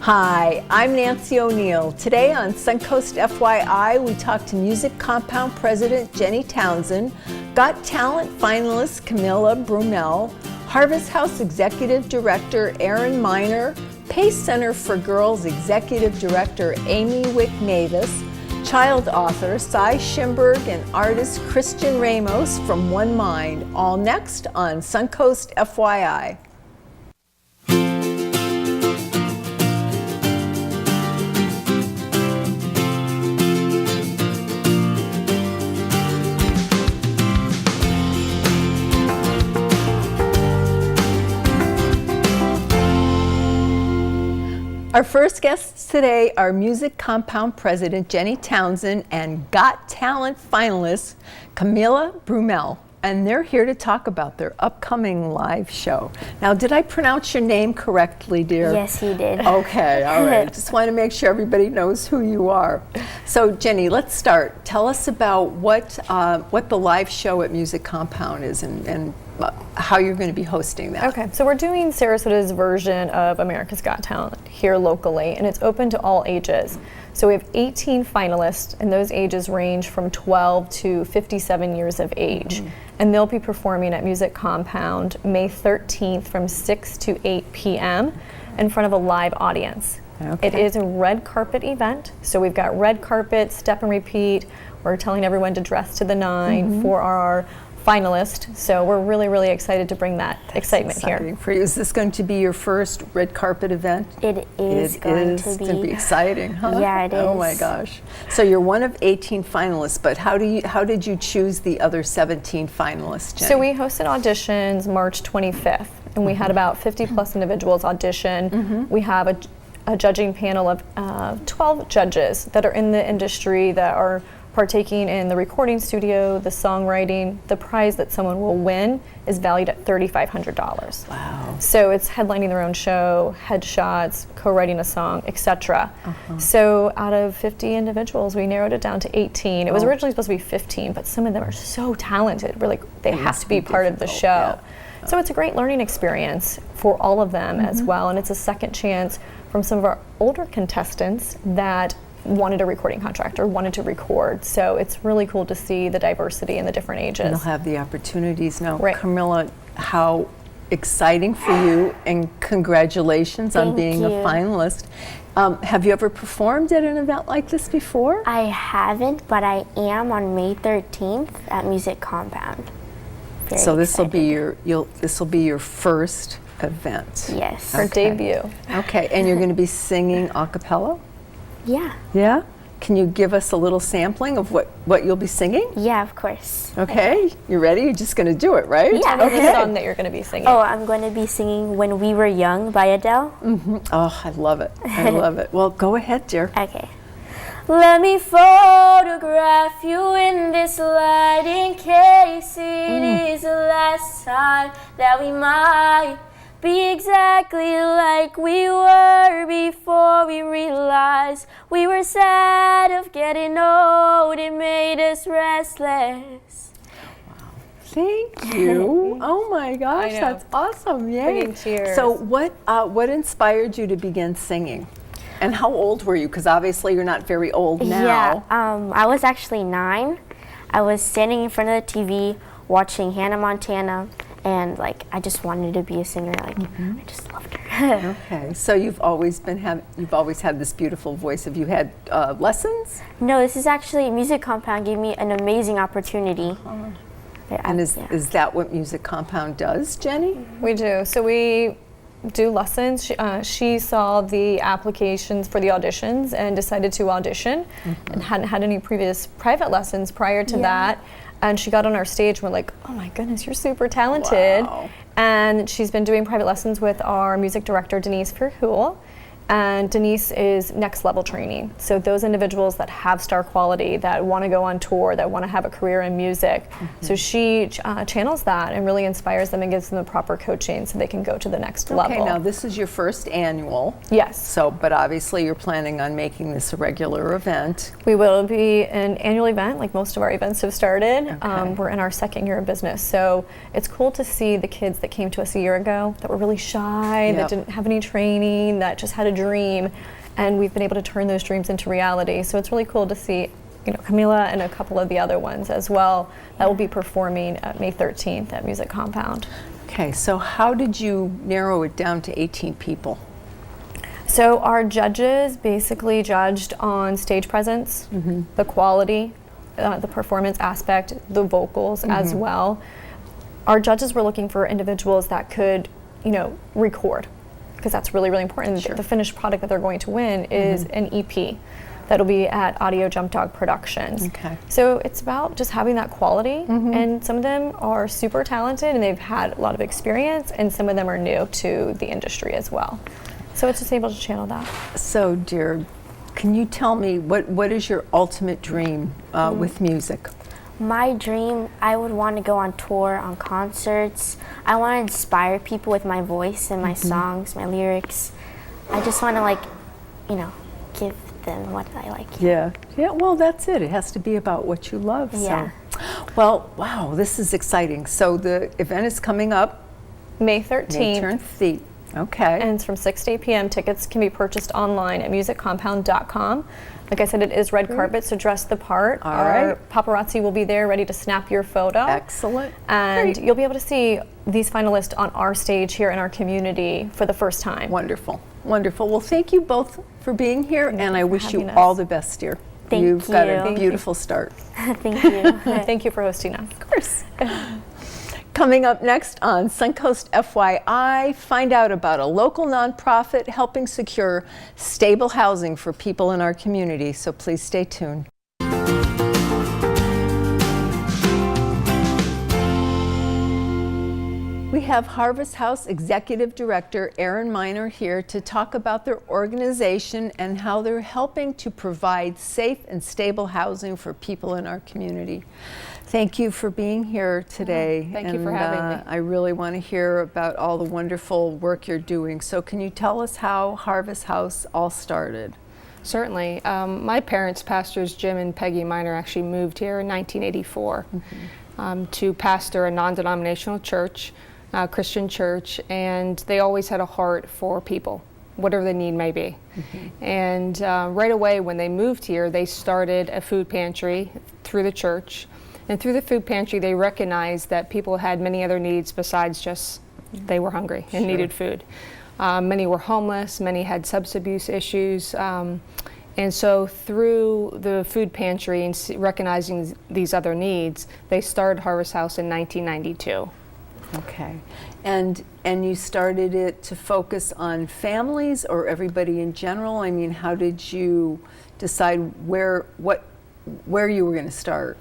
Hi, I'm Nancy O'Neill. Today on Suncoast FYI, we talk to Music Compound President Jenny Townsend, Got Talent finalist Camila Brumell, Harvest House Executive Director Erin Miner, Pace Center for Girls Executive Director Amy Wick Mavis, child author Cy Schimberg, and artist Christian Ramos from One Mind. All next on Suncoast FYI. Our first guests today are Music Compound President Jenny Townsend and Got Talent finalist Camila Brumell, and they're here to talk about their upcoming live show. Now, did I pronounce your name correctly, dear? Yes, you did. Okay, all right. Just want to make sure everybody knows who you are. So, Jenny, let's start. Tell us about what the live show at Music Compound is and how you're going to be hosting that. Okay, so we're doing Sarasota's version of America's Got Talent here locally, and it's open to all ages. So we have 18 finalists, and those ages range from 12 to 57 years of age. And they'll be performing at Music Compound May 13th from 6 to 8 p.m. in front of a live audience. Okay. It is a red carpet event, so we've got red carpet, step and repeat. We're telling everyone to dress to the nine for our finalist, so we're really, really excited to bring that excitement here. For you, is this going to be your first red carpet event? It is going to be exciting, huh? Yeah, it is. Oh my gosh! So you're one of 18 finalists, but how did you choose the other 17 finalists, Jenny? So we hosted auditions March 25th, and we had about 50 plus individuals audition. We have a judging panel of 12 judges that are in the industry that are partaking in the recording studio, the songwriting. The prize that someone will win is valued at $3,500. Wow. So it's headlining their own show, headshots, co-writing a song, etc. So out of 50 individuals, we narrowed it down to 18. It was originally supposed to be 15, but some of them are so talented. We're like, they have to be part of the show. Yeah. So it's a great learning experience for all of them as well, and it's a second chance from some of our older contestants that wanted a recording contract or wanted to record. So it's really cool to see the diversity in the different ages. And they'll have the opportunities now. Right. Camila, how exciting for you, and congratulations on being a finalist. Have you ever performed at an event like this before? I haven't, but I am on May 13th at Music Compound. So this will be your first event. Yes. Our debut. Okay, and you're going to be singing a cappella? Yeah. Yeah? Can you give us a little sampling of what you'll be singing? Yeah, of course. Okay, you ready? You're just going to do it, right? Yeah. What is the song that you're going to be singing? Oh, I'm going to be singing When We Were Young by Adele. Oh, I love it. I love it. Well, go ahead, dear. Okay. Let me photograph you in this light in case it is the last time that we might be exactly like we were before we realized we were sad of getting old. It made us restless. Wow. Thank you. Oh my gosh, that's awesome. Yay. Bringing tears. So what inspired you to begin singing? And how old were you? Because obviously you're not very old now. Yeah, I was actually 9. I was standing in front of the TV watching Hannah Montana, and I just wanted to be a singer. I just loved her. Okay, so you've always had this beautiful voice. Have you had lessons? No, this is actually Music Compound gave me an amazing opportunity. And is that what Music Compound does, Jenny? We do. So we do lessons. She saw the applications for the auditions and decided to audition, and hadn't had any previous private lessons prior to that. And she got on our stage and we're like, oh my goodness, you're super talented. Wow. And she's been doing private lessons with our music director, Denise Verhoel. And Denise is next level training. So those individuals that have star quality, that want to go on tour, that want to have a career in music. So she channels that and really inspires them and gives them the proper coaching so they can go to the next level. Okay, now this is your first annual. Yes. So, but obviously you're planning on making this a regular event. We will be an annual event, like most of our events have started. Okay. We're in our second year of business. So it's cool to see the kids that came to us a year ago that were really shy, that didn't have any training, that just had to dream, and we've been able to turn those dreams into reality. So it's really cool to see, you know, Camila and a couple of the other ones as well that will be performing at May 13th at Music Compound. Okay, so how did you narrow it down to 18 people? So our judges basically judged on stage presence, the quality, the performance aspect, the vocals as well. Our judges were looking for individuals that could, you know, record, because that's really, really important. Sure. The finished product that they're going to win is an EP that'll be at Audio Jump Dog Productions. Okay. So it's about just having that quality, and some of them are super talented and they've had a lot of experience, and some of them are new to the industry as well. So it's just able to channel that. So, dear, can you tell me what is your ultimate dream with music? My dream, I would want to go on tour, on concerts. I want to inspire people with my voice and my songs, my lyrics. I just want to, like, you know, give them what I like. Yeah, well, that's it. It has to be about what you love. Yeah. So. Well, wow, this is exciting. So the event is coming up May 13th. May 13th. Okay. And it's from 6 to 8 p.m. Tickets can be purchased online at musiccompound.com. Like I said, it is red carpet, so dress the part. All Our right. paparazzi will be there ready to snap your photo. Excellent. And Great. you'll be able to see these finalists on our stage here in our community for the first time. Wonderful. Wonderful. Well, thank you both for being here, and I for wish you having us. all the best, dear. Thank You've got a you. beautiful start. Thank you. Thank you for hosting us. Of course. Coming up next on Suncoast FYI, find out about a local nonprofit helping secure stable housing for people in our community, so please stay tuned. We have Harvest House Executive Director Erin Miner here to talk about their organization and how they're helping to provide safe and stable housing for people in our community. Thank you for being here today. Thank you for having me. I really want to hear about all the wonderful work you're doing. So can you tell us how Harvest House all started? Certainly. My parents, pastors Jim and Peggy Miner, actually moved here in 1984 to pastor a non-denominational church, Christian church, and they always had a heart for people, whatever the need may be. And right away when they moved here, they started a food pantry through the church. And through the food pantry, they recognized that people had many other needs besides just they were hungry and needed food. Many were homeless, many had substance abuse issues. And so through the food pantry and recognizing these other needs, they started Harvest House in 1992. Okay. And you started it to focus on families or everybody in general? I mean, how did you decide where you were going to start?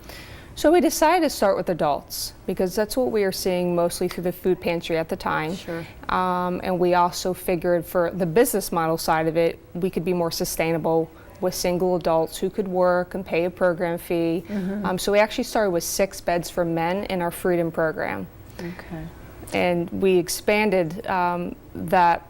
So we decided to start with adults because that's what we were seeing mostly through the food pantry at the time. Sure. And we also figured for the business model side of it, we could be more sustainable with single adults who could work and pay a program fee. So we actually started with 6 beds for men in our Freedom program. Okay. And we expanded that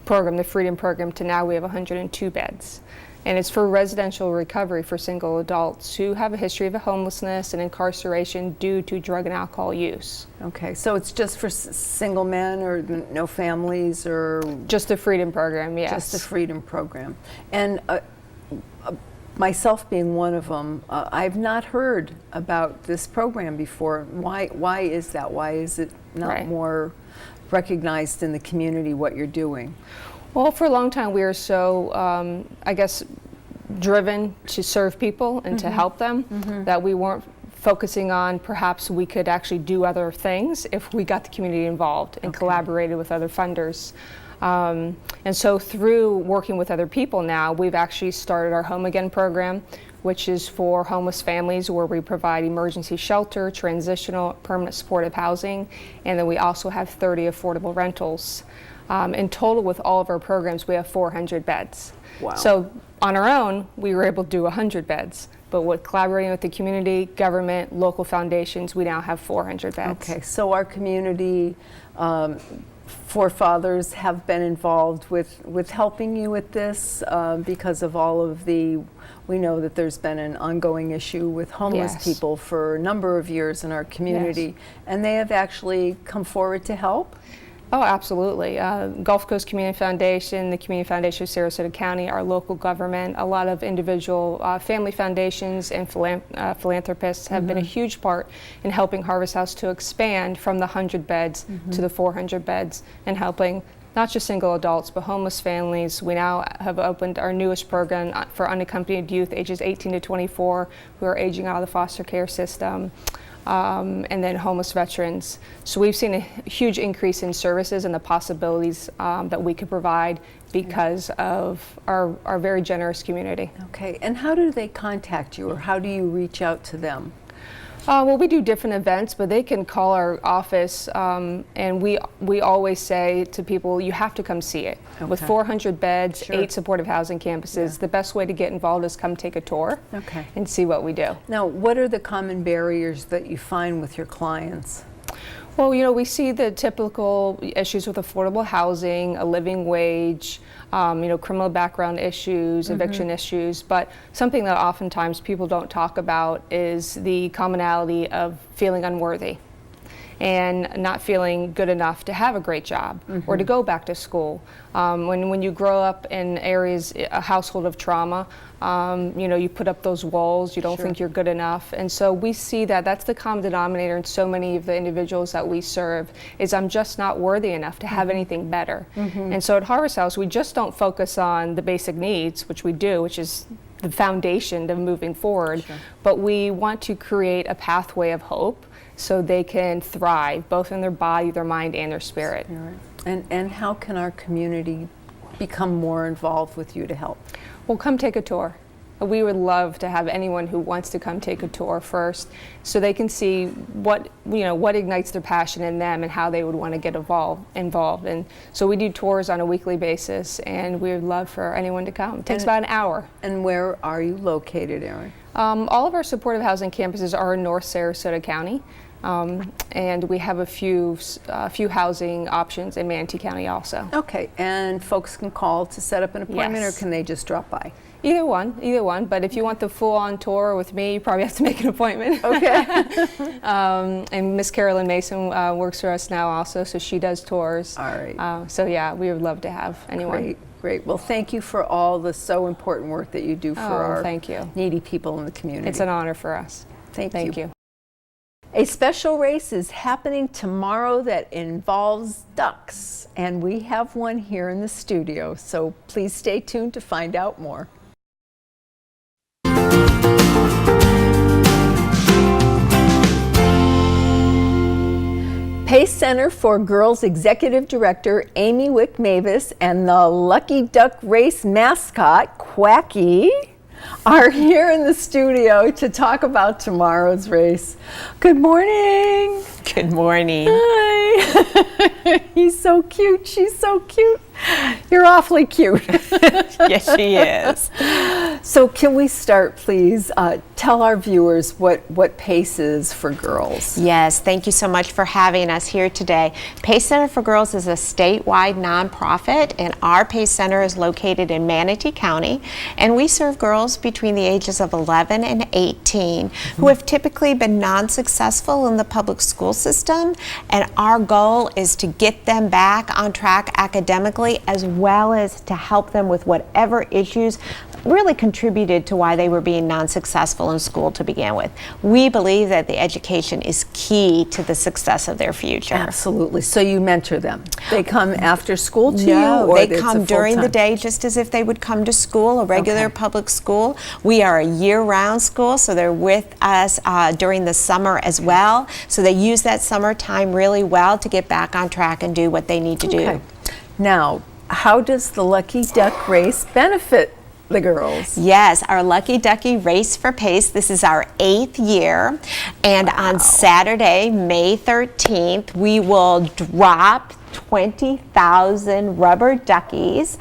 program, the Freedom program, to now we have 102 beds. And it's for residential recovery for single adults who have a history of homelessness and incarceration due to drug and alcohol use. Okay, so it's just for single men or no families or? Just the Freedom program, yes. Just the Freedom program. And myself being one of them, I've not heard about this program before. Why is that? Why is it not more recognized in the community what you're doing? Well, for a long time we were so, I guess, driven to serve people and to help them that we weren't focusing on perhaps we could actually do other things if we got the community involved and collaborated with other funders. And so through working with other people now, we've actually started our Home Again program, which is for homeless families where we provide emergency shelter, transitional, permanent supportive housing, and then we also have 30 affordable rentals. In total, with all of our programs, we have 400 beds. Wow. So on our own, we were able to do 100 beds. But with collaborating with the community, government, local foundations, we now have 400 beds. Okay, so our community forefathers have been involved with helping you with this because of all of we know that there's been an ongoing issue with homeless people for a number of years in our community, and they have actually come forward to help? Oh, absolutely. Gulf Coast Community Foundation, the Community Foundation of Sarasota County, our local government, a lot of individual family foundations and philanthropists have been a huge part in helping Harvest House to expand from the 100 beds to the 400 beds and helping not just single adults, but homeless families. We now have opened our newest program for unaccompanied youth ages 18 to 24 who are aging out of the foster care system. And then homeless veterans. So we've seen a huge increase in services and the possibilities that we could provide because of our very generous community. Okay, and how do they contact you, or how do you reach out to them? Well, we do different events, but they can call our office, and we always say to people, you have to come see it. Okay. With 400 beds, Sure. 8 supportive housing campuses, the best way to get involved is come take a tour and see what we do. Now, what are the common barriers that you find with your clients? Well, you know, we see the typical issues with affordable housing, a living wage, you know, criminal background issues, eviction issues, but something that oftentimes people don't talk about is the commonality of feeling unworthy and not feeling good enough to have a great job or to go back to school. When you grow up in areas, a household of trauma, you know, you put up those walls, you don't think you're good enough. And so we see that that's the common denominator in so many of the individuals that we serve is I'm just not worthy enough to have anything better. And so at Harvest House, we just don't focus on the basic needs, which we do, which is the foundation of moving forward, but we want to create a pathway of hope so they can thrive, both in their body, their mind, and their spirit. And how can our community become more involved with you to help? Well, come take a tour. We would love to have anyone who wants to come take a tour first so they can see what, you know, what ignites their passion in them and how they would want to get involved. And so we do tours on a weekly basis, and we would love for anyone to come. It takes about an hour. And where are you located, Erin? All of our supportive housing campuses are in North Sarasota County. And we have a few housing options in Manatee County also. Okay, and folks can call to set up an appointment, Yes. or can they just drop by? Either one. But if you want the full-on tour with me, you probably have to make an appointment. Okay. And Miss Carolyn Mason works for us now also, so she does tours. All right. So yeah, we would love to have anyone. Great. Well, thank you for all the so important work that you do for our thank you. needy people in the community. It's an honor for us. Thank you. you. A special race is happening tomorrow that involves ducks, and we have one here in the studio, so please stay tuned to find out more. Pace Center for Girls Executive Director Amy Wick Mavis and the Lucky Duck Race mascot, Quacky, are here in the studio to talk about tomorrow's race. Good morning. Good morning. Hi. He's so cute. She's so cute. You're awfully cute. Yes, she is. So can we start, please? Tell our viewers what PACE is for girls. Yes, thank you so much for having us here today. PACE Center for Girls is a statewide nonprofit, and our PACE Center is located in Manatee County, and we serve girls between the ages of 11 and 18 who have typically been non-successful in the public school system, and our goal is to get them back on track academically, as well as to help them with whatever issues really contributed to why they were being non-successful in school to begin with. We believe that the education is key to the success of their future. Absolutely. So you mentor them. They come after school to you? No, Or they it's come a during the full-time? day just as if they would come to school, a regular Okay. public school. We are a year-round school, so they're with us during the summer as well. So they use that summer time really well to get back on track and do what they need to do. Now, how does the Lucky Duck Race benefit the girls? Yes, our Lucky Ducky Race for Pace. This is our 8th year, and on Saturday, May 13th, we will drop 20,000 rubber duckies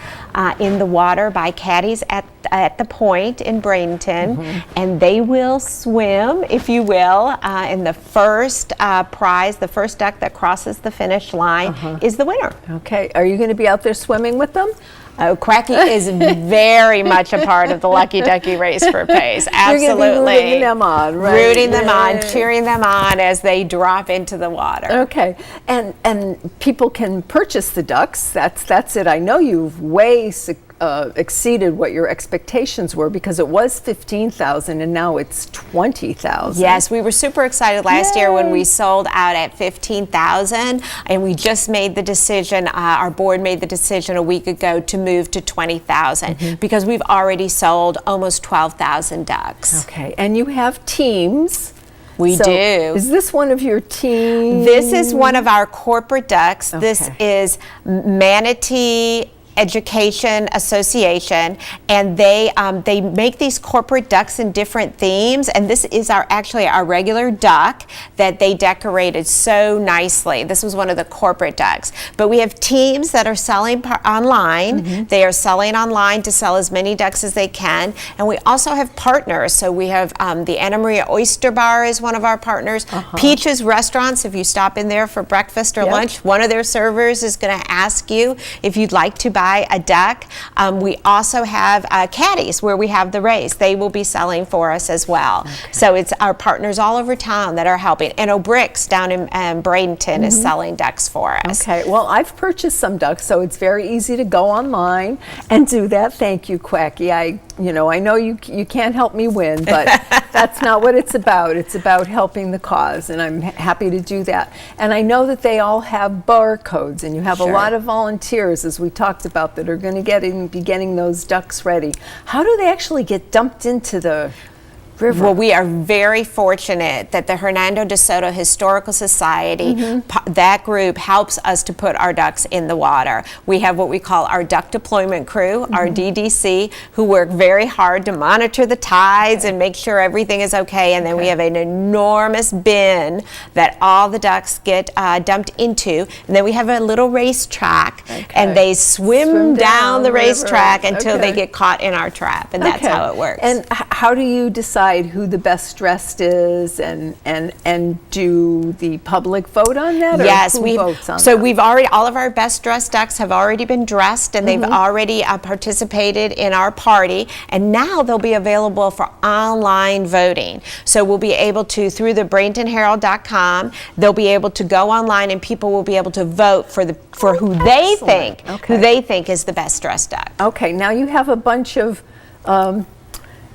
in the water by caddies at the point in Bradenton, and they will swim, if you will, and the first prize, the first duck that crosses the finish line is the winner. Okay. Are you going to be out there swimming with them? Oh, Quacky is very much a part of the Lucky Ducky Race for Pace. Absolutely. You're gonna be rooting them on, right? Rooting them on, cheering them on as they drop into the water. Okay, and people can purchase the ducks. That's it. I know you've way exceeded what your expectations were, because it was 15,000 and now it's 20,000. Yes, we were super excited last year when we sold out at 15,000, and we just made the decision, our board made the decision a week ago to move to 20,000 because we've already sold almost 12,000 ducks. Okay, and you have teams. We do. Is this one of your teams? This is one of our corporate ducks. Okay. This is Manatee Education Association, and they make these corporate ducks in different themes, and this is actually our regular duck that they decorated so nicely. This was one of the corporate ducks, but we have teams that are selling online. They are selling online to sell as many ducks as they can, and we also have partners. So we have the Anna Maria Oyster Bar is one of our partners. Peaches Restaurants, if you stop in there for breakfast or lunch, one of their servers is going to ask you if you'd like to buy a duck. We also have caddies where we have the race. They will be selling for us as well. So it's our partners all over town that are helping. And O'Brick's down in Bradenton is selling ducks for us. Okay, well, I've purchased some ducks, so it's very easy to go online and do that. Thank you, Quacky. I know you can't help me win, but that's not what it's about. It's about helping the cause, and I'm happy to do that. And I know that they all have barcodes, and you have a lot of volunteers, as we talked about, that are going to be getting those ducks ready. How do they actually get dumped into the river? Well, we are very fortunate that the Hernando de Soto Historical Society, that group helps us to put our ducks in the water. We have what we call our duck deployment crew, our DDC, who work very hard to monitor the tides and make sure everything is okay. And then we have an enormous bin that all the ducks get dumped into. And then we have a little racetrack, and they swim down the racetrack until they get caught in our trap. And that's how it works. And how do you decide who the best dressed is, and do the public vote on that? Yes, or who votes on so that? we've already, all of our best dressed ducks have already been dressed, and they've already participated in our party, and now they'll be available for online voting. So we'll be able to, through the BradentonHerald.com, they'll be able to go online, and people will be able to vote for who they think is the best dressed duck. Okay, now you have a bunch of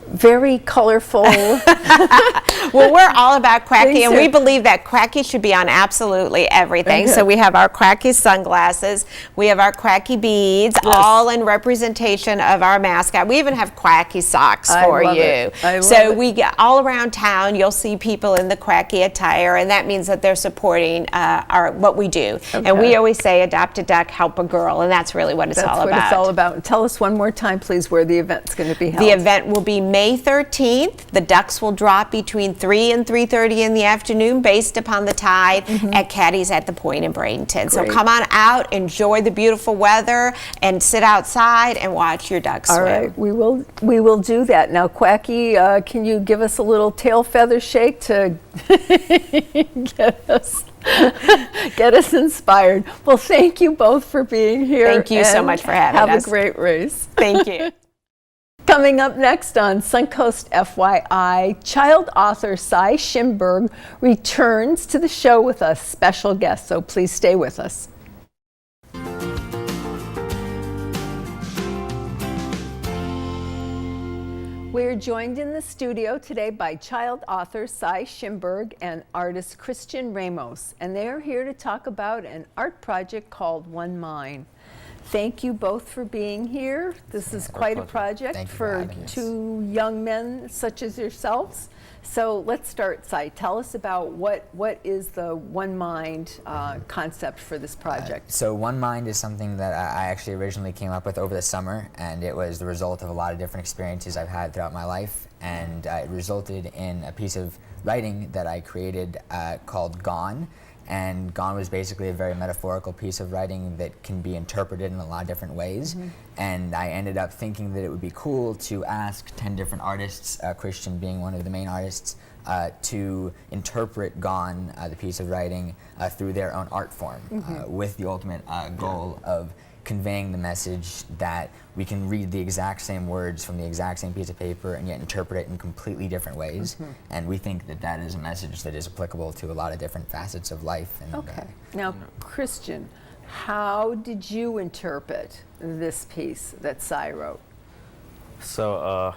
very colorful. Well, we're all about Quacky, and we believe that Quacky should be on absolutely everything. So we have our Quacky sunglasses, we have our Quacky beads, all in representation of our mascot. We even have Quacky socks for you. So we get all around town, you'll see people in the Quacky attire, and that means that they're supporting what we do. And we always say, adopt a duck, help a girl, and that's really what it's all about. That's what it's all about. Tell us one more time, please, where the event's going to be held. The event will be May 13th. The ducks will drop between 3 and 3:30 in the afternoon based upon the tide at Caddy's at the Point in Bradenton. So come on out, enjoy the beautiful weather, and sit outside and watch your ducks swim. All right, we will do that. Now, Quacky, can you give us a little tail feather shake to get us inspired? Well, thank you both for being here. Thank you so much for having us. Have a great race. Thank you. Coming up next on Suncoast FYI, child author Cy Schimberg returns to the show with a special guest, so please stay with us. We're joined in the studio today by child author Cy Schimberg and artist Christian Ramos, and they are here to talk about an art project called One Mind. Thank you both for being here. This is quite a project for two young men such as yourselves. So let's start, Cy. Tell us about what is the One Mind concept for this project. So One Mind is something that I actually originally came up with over the summer, and it was the result of a lot of different experiences I've had throughout my life, and it resulted in a piece of writing that I created called Gone. And Gone was basically a very metaphorical piece of writing that can be interpreted in a lot of different ways. And I ended up thinking that it would be cool to ask 10 different artists, Christian being one of the main artists, to interpret Gone, the piece of writing, through their own art form, with the ultimate goal of conveying the message that we can read the exact same words from the exact same piece of paper and yet interpret it in completely different ways. And we think that that is a message that is applicable to a lot of different facets of life. And, Okay. Now, Christian, how did you interpret this piece that Cy wrote? So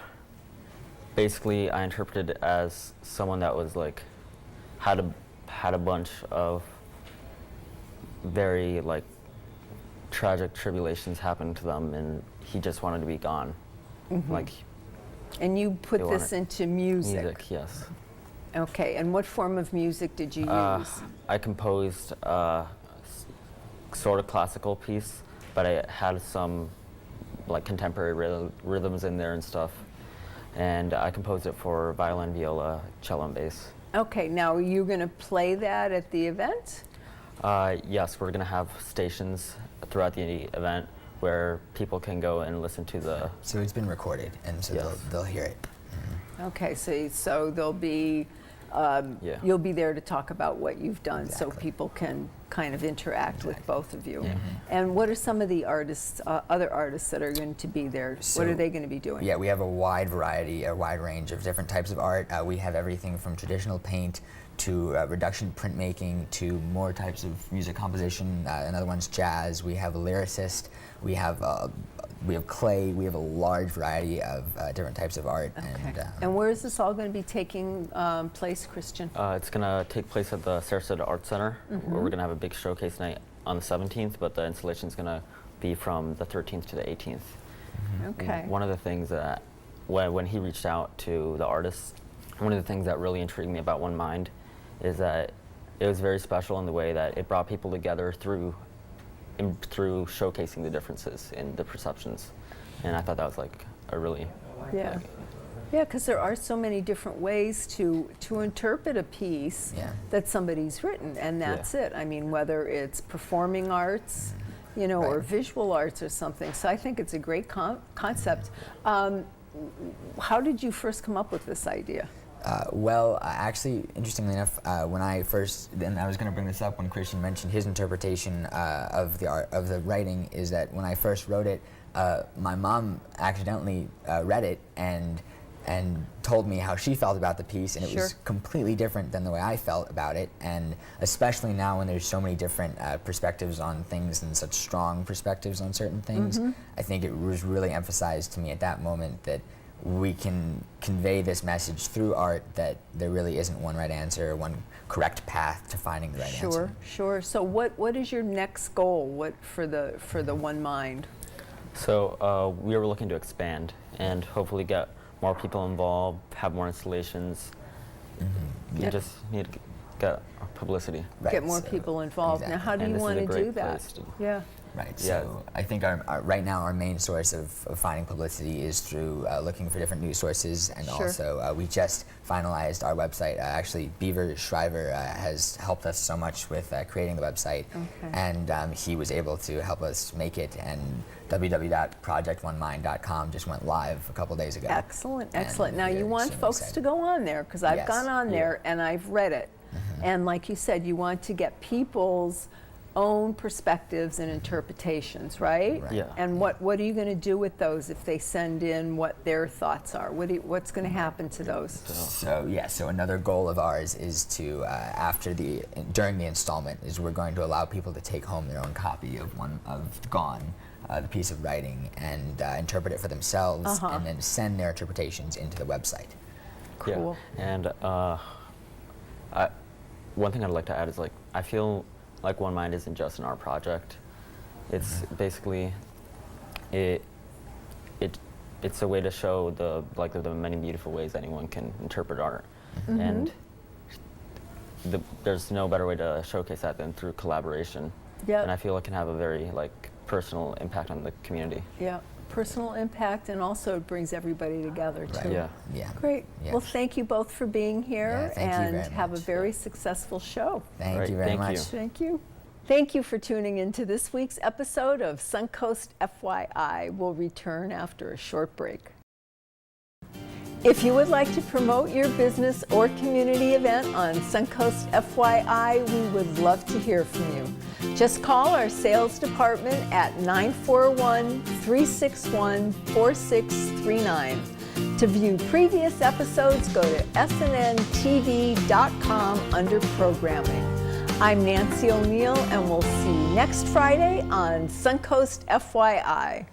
basically, I interpreted it as someone that was like had a bunch of very like tragic tribulations happen to them, and he just wanted to be gone. Like, And you put They this wanted- into music. music, yes. Okay, and what form of music did you use? I composed a sort of classical piece, but I had some like contemporary rhythms in there and stuff. And I composed it for violin, viola, cello, and bass. Okay, now are you going to play that at the event? Yes, we're going to have stations throughout the event where people can go and listen to the. So it's been recorded, and so Yes. they'll hear it. Okay, so there'll be, Yeah. you'll be there to talk about what you've done, so Exactly. people can kind of interact with both of you. Yeah. And what are some of the artists, other artists that are going to be there? What So- are they going to be doing? Yeah, we have a wide variety, a wide range of different types of art. We have everything from traditional paint to reduction printmaking to more types of music composition. Another one's jazz. We have a lyricist. We have clay. We have a large variety of different types of art. Okay. And where is this all going to be taking place, Christian? It's going to take place at the Sarasota Art Center, where we're going to have a big showcase night on the 17th, but the installation is going to be from the 13th to the 18th. Okay. One of the things that, when he reached out to the artists, one of the things that really intrigued me about One Mind is that it was very special in the way that it brought people together through showcasing the differences in the perceptions. And I thought that was like a really, Yeah. Yeah, because there are so many different ways to interpret a piece Yeah. that somebody's written, and that's it. I mean, whether it's performing arts, you know, or Right. visual arts or something. So I think it's a great concept. How did you first come up with this idea? Well, actually, interestingly enough, when I first, and I was going to bring this up when Christian mentioned his interpretation of the art, of the writing, is that when I first wrote it, my mom accidentally read it and told me how she felt about the piece, and it was Sure. completely different than the way I felt about it. And especially now when there's so many different perspectives on things and such strong perspectives on certain things, I think it was really emphasized to me at that moment that we can convey this message through art that there really isn't one right answer or one correct path to finding the right answer. Sure. So what is your next goal? What for the One Mind? So we were looking to expand and hopefully get more people involved, have more installations. You just need to get publicity. Right, Get more so- people involved. Now, how do And you this is want a to great do that? place to- Yeah. Right. Yeah. So I think our right now our main source of finding publicity is through looking for different news sources, and Sure. also we just finalized our website. Actually, Beaver Shriver has helped us so much with creating the website, Okay. and he was able to help us make it. And www.projectonemind.com just went live a couple days ago. Excellent, And excellent. Now we're you want so folks excited. to go on there, because I've Yes. gone on there and I've read it. And like you said, you want to get people's own perspectives and interpretations, right? Right. Yeah. And what are you going to do with those if they send in what their thoughts are? What's going to happen to those? So another goal of ours is to during the installment is we're going to allow people to take home their own copy of Gone, the piece of writing, and interpret it for themselves, and then send their interpretations into the website. Cool. Yeah. And one thing I'd like to add is, like, I feel like One Mind isn't just an art project. It's basically it's a way to show the many beautiful ways anyone can interpret art, and there's no better way to showcase that than through collaboration. Yep. And I feel it can have a very personal impact on the community. Yeah, personal impact, and also it brings everybody together too. Yeah. Yeah. Great. Yeah. Well, thank you both for being here, Yeah, thank you and very have a much. very successful show. Thank Right, you very thank much. you. Thank you. Thank you for tuning into this week's episode of Suncoast FYI. We'll return after a short break. If you would like to promote your business or community event on Suncoast FYI, we would love to hear from you. Just call our sales department at 941-361-4639. To view previous episodes, go to snntv.com under programming. I'm Nancy O'Neill, and we'll see you next Friday on Suncoast FYI.